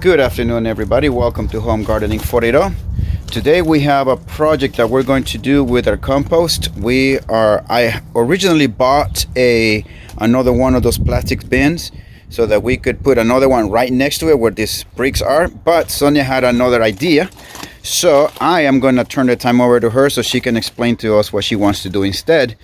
Good afternoon, everybody. Welcome to Home Gardening Florida. Today we have a project that we're going to do with our compost. I originally bought another one of those plastic bins so that we could put another one right next to it where these bricks are, but Sonia had another idea. So I am going to turn the time over to her so she can explain to us what she wants to do instead.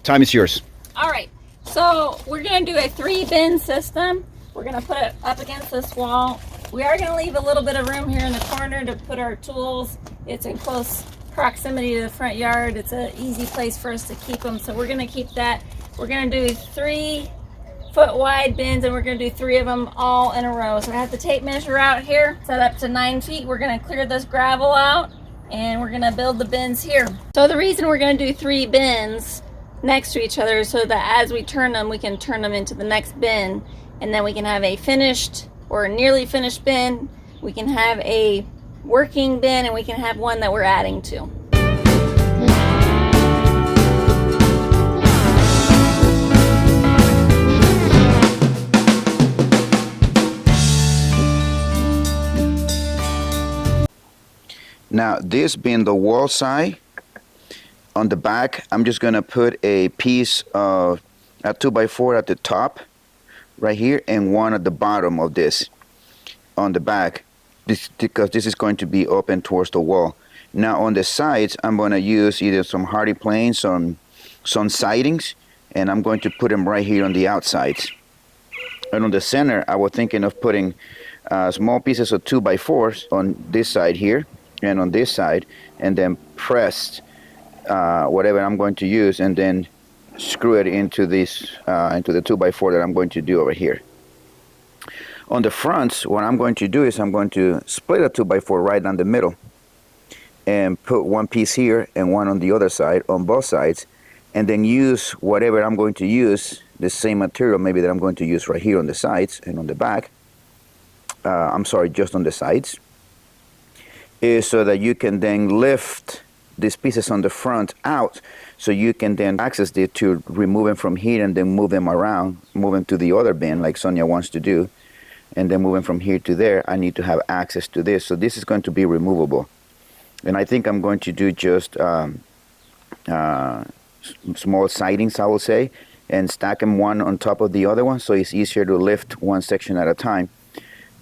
Time is yours. All right, so we're going to do a 3-bin system. We're going to put it up against this wall. We are going to leave a little bit of room here in the corner to put our tools. It's in close proximity to the front yard. It's an easy place for us to keep them, so we're going to keep that. We're going to do 3-foot wide bins, and we're going to do 3 of them all in a row. So I have the tape measure out here, set up to 9 feet. We're going to clear this gravel out, and we're going to build the bins here. So the reason we're going to do 3 bins next to each other so that as we turn them, we can turn them into the next bin, and then we can have a finished or a nearly finished bin, we can have a working bin, and we can have one that we're adding to. Now, this being the wall side, on the back, I'm just going to put a piece of a 2x4 at the top right here and one at the bottom of this on the back, because this is going to be open towards the wall. Now on the sides, I'm going to use either some hardy planes, some sidings, and I'm going to put them right here on the outsides. And on the center, I was thinking of putting small pieces of 2x4s on this side here and on this side, and then pressed whatever I'm going to use, and then screw it into this into the 2x4 that I'm going to do over here. On the fronts, what I'm going to do is I'm going to split a 2x4 right down the middle and put one piece here and one on the other side on both sides, and then use whatever I'm going to use, the same material maybe that I'm going to use right here on the sides and on the back. I'm sorry, just on the sides, is so that you can then lift these pieces on the front out, so you can then access it to remove them from here and then move them around, move them to the other bin like Sonia wants to do, and then move them from here to there. I need to have access to this, so this is going to be removable. And I think I'm going to do just small sidings, I will say, and stack them one on top of the other one, so it's easier to lift one section at a time.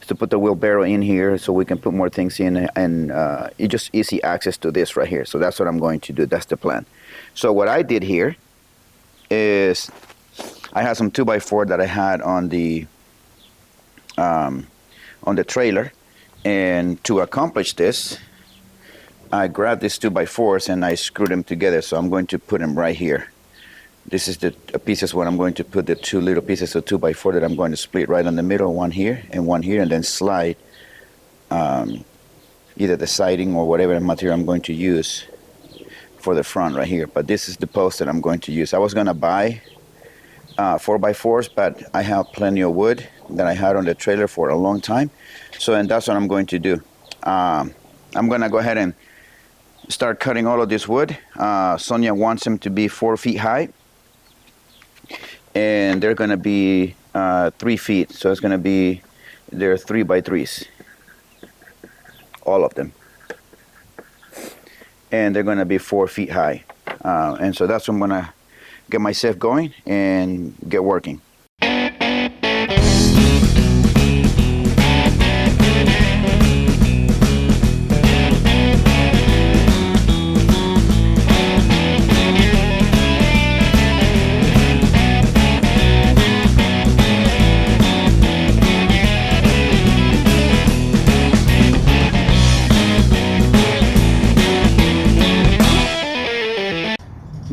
To put the wheelbarrow in here so we can put more things in, and it's just easy access to this right here. So that's what I'm going to do. That's the plan. So what I did here is I had some 2x4 that I had on the trailer, and to accomplish this, I grabbed these 2x4s and I screwed them together. So I'm going to put them right here. This is the pieces where I'm going to put the 2 little pieces of 2x4 that I'm going to split right in the middle, one here, and then slide either the siding or whatever material I'm going to use for the front right here. But this is the post that I'm going to use. I was going to buy 4x4s, but I have plenty of wood that I had on the trailer for a long time. So, and that's what I'm going to do. I'm going to go ahead and start cutting all of this wood. Sonia wants them to be 4 feet high, and they're going to be 3 feet, so it's going to be, they're 3x3s, all of them, and they're going to be 4 feet high, and so that's what I'm going to get myself going and get working.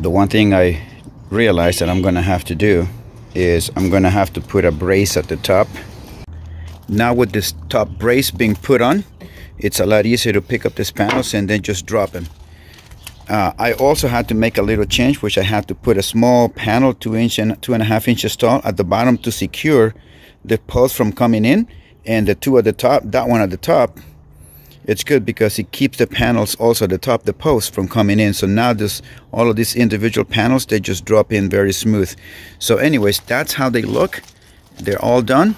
The one thing I realized that I'm going to have to do is I'm going to have to put a brace at the top. Now with this top brace being put on, it's a lot easier to pick up these panels and then just drop them. I also had to make a little change, which I had to put a small panel 2.5 inches tall at the bottom to secure the post from coming in, and the 2 at the top, that one at the top, it's good because it keeps the panels also at the top, the post, from coming in. So now this, all of these individual panels, they just drop in very smooth. So anyways, that's how they look. They're all done.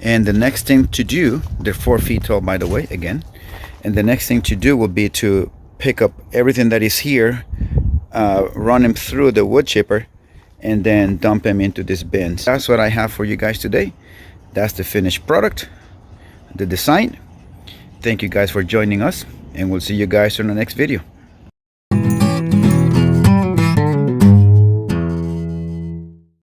And the next thing to do, they're 4 feet tall, by the way, again. And the next thing to do will be to pick up everything that is here, run them through the wood chipper, and then dump them into this bin. That's what I have for you guys today. That's the finished product, the design. Thank you guys for joining us, and we'll see you guys in the next video.